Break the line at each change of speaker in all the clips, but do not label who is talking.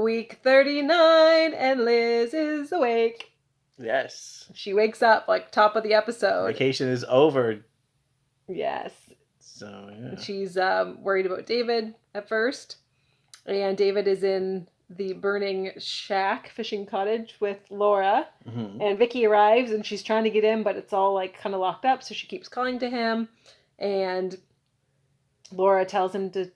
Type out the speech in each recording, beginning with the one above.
Week 39, and Liz is awake.
Yes.
She wakes up like top of the episode.
Vacation is over.
Yes.
So, yeah.
She's worried about David at first. And David is in the burning shack, fishing cottage with Laura.
Mm-hmm.
And Vicky arrives and she's trying to get in, but it's all like kind of locked up. So she keeps calling to him. And Laura tells him to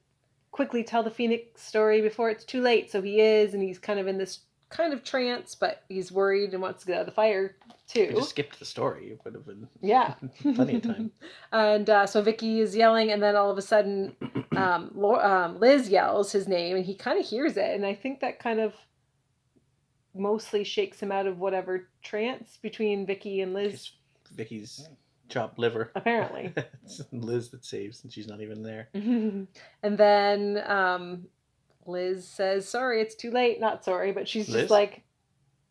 quickly tell the Phoenix story before it's too late. So he is, and he's kind of in this kind of trance, but he's worried and wants to get out of the fire too.
We just skipped the story. It would have been plenty of time.
And so Vicky is yelling, and then all of a sudden Liz yells his name, and he kind of hears it, and I think that kind of mostly shakes him out of whatever trance between Vicky and Liz.
Vicky's chopped liver.
Apparently.
It's Liz that saves, and she's not even there.
And then Liz says, sorry, it's too late. Not sorry, but she's
Liz?
just like,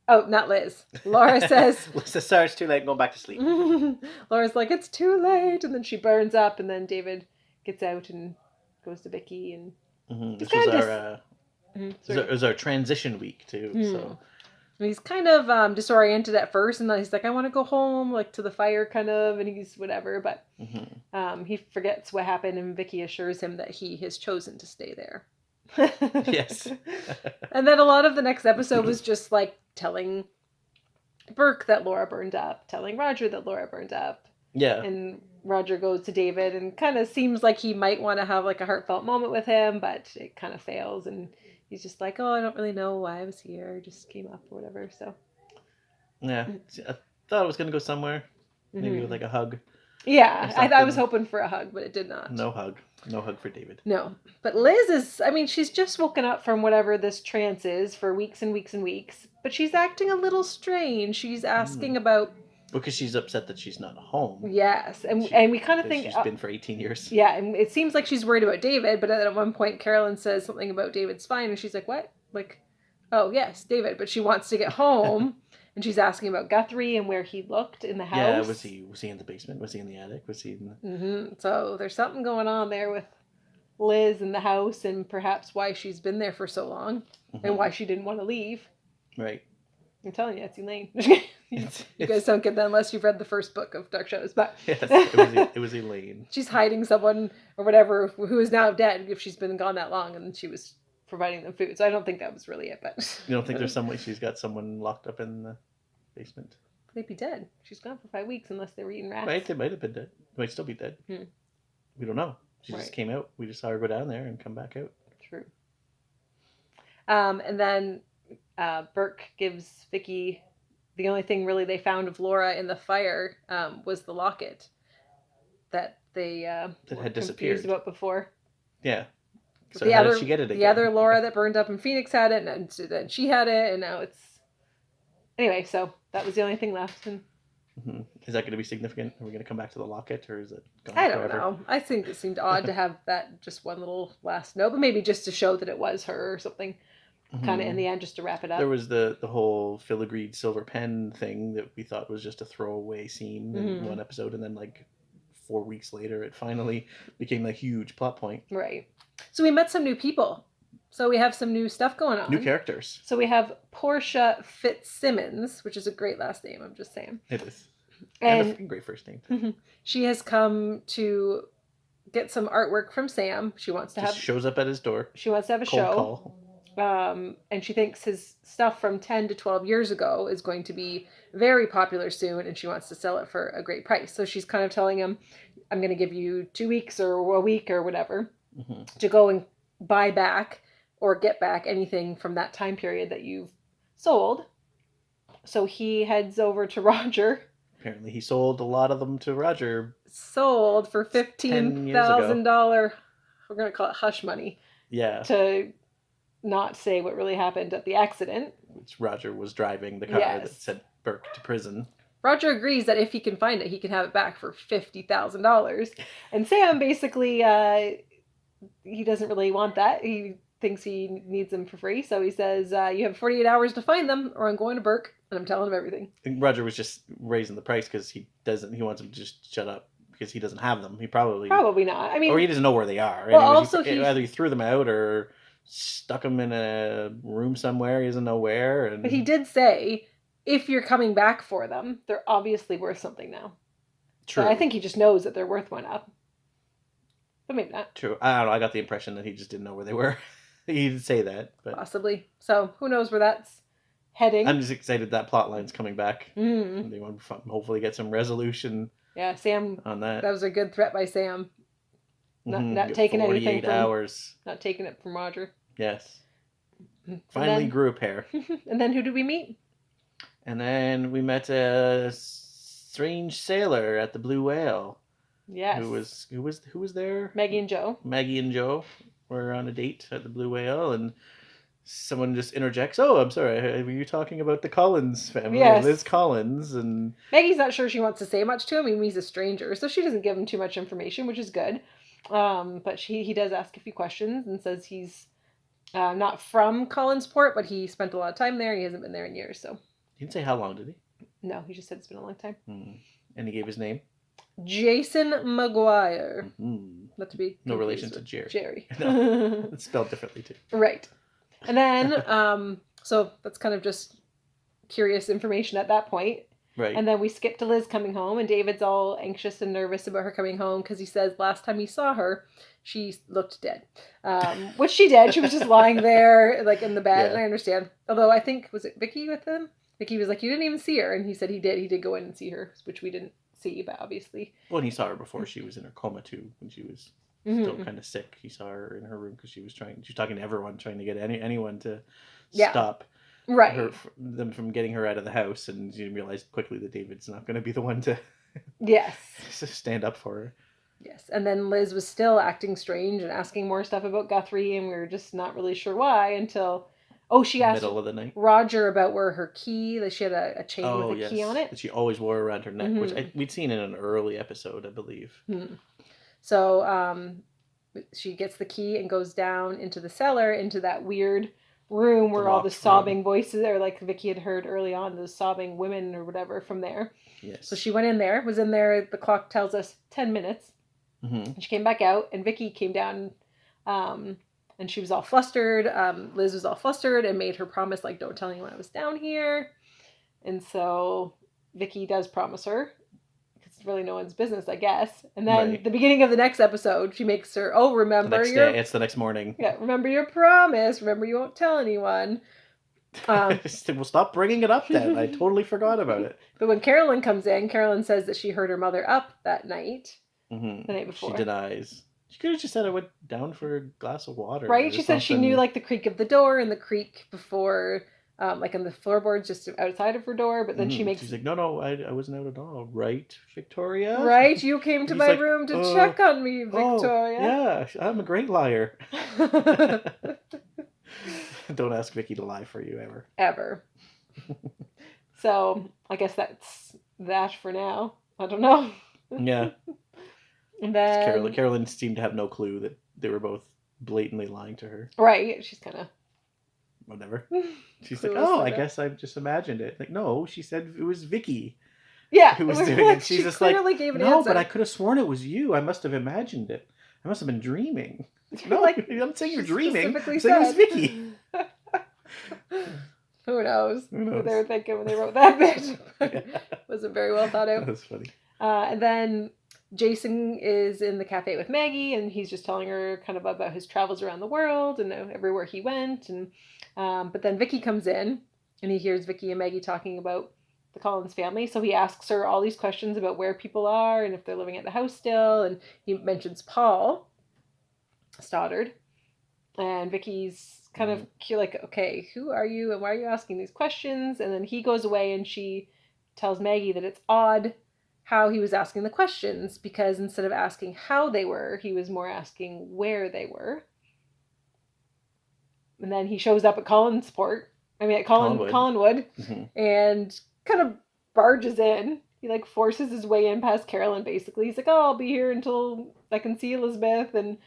oh, not Liz. Laura says,
Liz says, sorry, it's too late. Go back to sleep.
Laura's like, it's too late. And then she burns up, and then David gets out and goes to Vicky. And
This was it was our transition week, too. So
he's kind of disoriented at first, and then he's like, I want to go home, like to the fire, kind of, and he's whatever, but he forgets what happened, and Vicky assures him that he has chosen to stay there.
Yes.
And then a lot of the next episode was just like telling Burke that Laura burned up, telling Roger that Laura burned up.
Yeah.
And Roger goes to David and kind of seems like he might want to have like a heartfelt moment with him, but it kind of fails, and he's just like, oh, I don't really know why I was here. I just came up or whatever. So
yeah, I thought it was going to go somewhere. Maybe with like a hug.
Yeah, I was hoping for a hug, but it did not.
No hug. No hug for David.
No. But Liz is, I mean, she's just woken up from whatever this trance is for weeks and weeks and weeks. But she's acting a little strange. She's asking about...
Because she's upset that she's not home.
Yes. And we kind of think...
She's been for 18 years.
Yeah, and it seems like she's worried about David, but at one point Carolyn says something about David's spine, and she's like, what? Like, oh, yes, David. But she wants to get home. And she's asking about Guthrie and where he looked in the house.
Yeah, was he in the basement? Was he in the attic? Was he in the...
So there's something going on there with Liz in the house, and perhaps why she's been there for so long, and why she didn't want to leave.
Right.
I'm telling you, it's Elaine. You guys don't get that unless you've read the first book of Dark Shadows. But
yes, it was Elaine. She's
hiding someone or whatever who is now dead if she's been gone that long, and she was providing them food. So I don't think that was really it. But
you don't think she's got someone locked up in the basement?
They'd be dead. She's gone for 5 weeks unless they were eating rats.
Right, they might have been dead. They might still be dead. We don't know. She just came out. We just saw her go down there and come back out.
True. And then Burke gives Vicky the only thing really they found of Laura in the fire was the locket that they
that had disappeared
about before.
Yeah. So how did she get it again?
The other Laura that burned up in Phoenix had it, and then she had it, and now it's... Anyway, so that was the only thing left. And...
Is that going to be significant? Are we going to come back to the locket, or is it gone
I don't
forever?
know. I think it seemed odd to have that just one little last note, but maybe just to show that it was her or something. Kind of in the end, just to wrap it up.
There was the whole filigreed silver pen thing that we thought was just a throwaway scene in one episode, and then like 4 weeks later, it finally became a huge plot point.
Right. So we met some new people. So we have some new stuff going on.
New characters.
So we have Portia Fitzsimmons, which is a great last name, I'm just saying.
It is. And a great first name.
She has come to get some artwork from Sam. She wants to
shows up at his door.
She wants to have a
Cold
show.
Call.
And she thinks his stuff from 10 to 12 years ago is going to be very popular soon, and she wants to sell it for a great price. So she's kind of telling him, I'm going to give you 2 weeks or a week or whatever to go and buy back or get back anything from that time period that you've sold. So he heads over to Roger.
Apparently he sold a lot of them to Roger.
Sold for $15,000. We're going to call it hush money.
Yeah.
To not say what really happened at the accident.
Which Roger was driving the car that sent Burke to prison. Roger
agrees that if he can find it, he can have it back for $50,000. And Sam basically, he doesn't really want that. He thinks he needs them for free. So he says, you have 48 hours to find them, or I'm going to Burke and I'm telling him everything.
I think Roger was just raising the price because he wants him to just shut up because he doesn't have them. Probably
not. I mean,
or he doesn't know where they are.
Well, also
either he threw them out or stuck him in a room somewhere. He doesn't know where. And
But he did say, if you're coming back for them, they're obviously worth something now.
True.
So I think he just knows that they're worth one up. But maybe not.
True. I don't know. I got the impression that he just didn't know where they were. He did say that, but
Possibly. So who knows where that's heading.
I'm just excited that plot line's coming back.
Mm.
They want to hopefully get some resolution.
Yeah, Sam.
On that.
That was a good threat by Sam. Not taking
48
anything from
hours.
Not taking it from Roger.
Yes. Finally grew a pair.
And then who did we meet?
And then we met a strange sailor at the Blue Whale.
Yes.
Who was there?
Maggie and Joe.
Maggie and Joe were on a date at the Blue Whale, and someone just interjects, "Oh, I'm sorry, were you talking about the Collins family?"
Yes.
Liz Collins. And
Maggie's not sure she wants to say much to him. I mean, he's a stranger, so she doesn't give him too much information, which is good. But he does ask a few questions and says he's not from Collinsport, but he spent a lot of time there. He hasn't been there in years, so.
He didn't say how long, did he?
No, he just said it's been a long time.
And he gave his name?
Jason McGuire. Not to be
no relation to Jerry.
Jerry.
No, it's spelled differently too.
Right. And then, so that's kind of just curious information at that point.
Right.
And then we skip to Liz coming home, and David's all anxious and nervous about her coming home because he says last time he saw her, she looked dead. Which she did. She was just lying there, like in the bed,
Yeah.
and I understand. Although I think, was it Vicky with him? Vicky was like, you didn't even see her. And he said he did. He did go in and see her, which we didn't see, but obviously.
Well, and he saw her before she was in her coma too, when she was still kind of sick. He saw her in her room because she was talking to everyone, trying to get anyone to stop them from getting her out of the house. And you realized quickly that David's not going to be the one to stand up for her.
Yes, and then Liz was still acting strange and asking more stuff about Guthrie, and we were just not really sure why until... Oh, she asked
middle of the night.
Roger about where her key, that she had a chain with a key on it.
That she always wore around her neck, which we'd seen in an early episode, I believe.
So she gets the key and goes down into the cellar, into that weird room where all the sobbing voices, or like Vicky had heard early on, those sobbing women or whatever from there.
Yes.
So she went in there, was in there, the clock tells us 10 minutes. And she came back out, and Vicky came down, and she was all flustered. Liz was all flustered and made her promise, like, don't tell anyone I was down here. And so Vicky does promise her, because it's really no one's business, I guess. And then the beginning of the next episode, she makes her, remember
it's the next morning.
Yeah, remember your promise. Remember you won't tell anyone.
Well, stop bringing it up then. I totally forgot about it.
But when Carolyn comes in, Carolyn says that she heard her mother up that night. The night before.
She denies. She could have just said I went down for a glass of water.
Right? She said she knew like the creak of the door and the creak before, like on the floorboards just outside of her door. But then she's
like, no, I wasn't out at all. Right, Victoria?
Right? You came to my room to check on me, Victoria.
Yeah, I'm a great liar. Don't ask Vicky to lie for you ever.
Ever. So I guess that's that for now. I don't know.
Yeah.
And then
Carolyn seemed to have no clue that they were both blatantly lying to her.
Right. She's kind of
whatever. She's like, I guess I just imagined it. Like, no, she said it was Vicky.
Yeah,
who was doing it. She's just like,
gave an
no,
answer.
but I could have sworn it was you. I must have imagined it. I must have been dreaming. No, I'm saying you're dreaming. I'm saying it was Vicky.
Who knows what they were thinking when they wrote that bit. Wasn't very well thought out.
That's funny.
And then Jason is in the cafe with Maggie, and he's just telling her kind of about his travels around the world and everywhere he went. And but then Vicky comes in, and he hears Vicky and Maggie talking about the Collins family. So he asks her all these questions about where people are and if they're living at the house still. And he mentions Paul Stoddard. And Vicky's kind of like, okay, who are you and why are you asking these questions? And then he goes away, and she tells Maggie that it's odd how he was asking the questions, because instead of asking how they were, he was more asking where they were. And then he shows up at Collinwood, and kind of barges in. He like forces his way in past Carolyn, basically. He's like, oh, I'll be here until I can see Elizabeth. And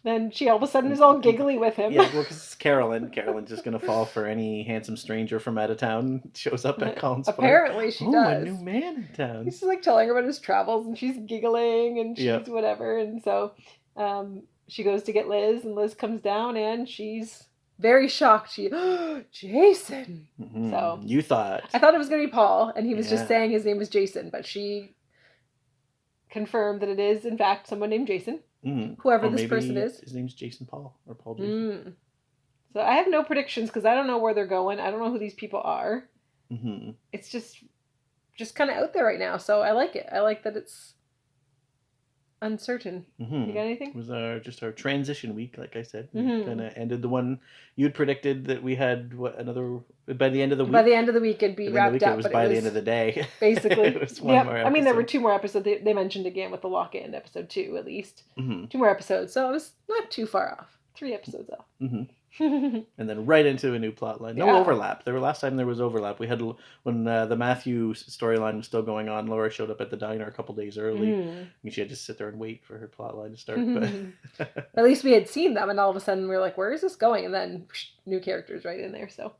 then she all of a sudden is all giggly with him.
Yeah, well, because it's Carolyn. Carolyn's just going to fall for any handsome stranger from out of town. Shows up at Collinsport.
Apparently she does.
A new man in town.
He's just like telling her about his travels, and she's giggling, and she's whatever. And so she goes to get Liz, and Liz comes down, and she's very shocked. She, Jason.
Mm-hmm.
So
you thought
I thought it was going to be Paul, and he was just saying his name was Jason, but she confirmed that it is in fact someone named Jason. Whoever this person is.
His name's Jason Paul or Paul Jason.
So I have no predictions because I don't know where they're going. I don't know who these people are. It's just kind of out there right now. So I like it. I like that it's uncertain. You got anything?
It was just our transition week, like I said. Kind of ended the one you'd predicted that we had another by the end of the week.
By the end of the week, it'd be wrapped up.
It was by the end of the day.
Basically,
it was one more episode.
I mean, there were 2 more episodes. They mentioned again with the lock-in episode 2 at least. 2 more episodes, so it was not too far off. 3 episodes off.
And then right into a new plot line. No overlap. Last time there was overlap. We had when the Matthew storyline was still going on. Laura showed up at the diner a couple days early, and she had to sit there and wait for her plot line to start. But
at least we had seen them, and all of a sudden we were like, "Where is this going?" And then new characters right in there. So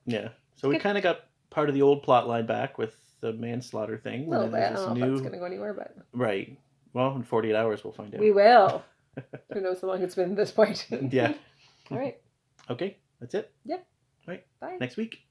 so we kind of got part of the old plot line back with the manslaughter thing.
A little bit. I don't know if it's going to go anywhere, but
right. Well, in 48 hours we'll find out.
We will. Who knows how long it's been at this point?
Yeah.
All right.
Okay, that's it.
Yeah.
All right.
Bye.
Next week.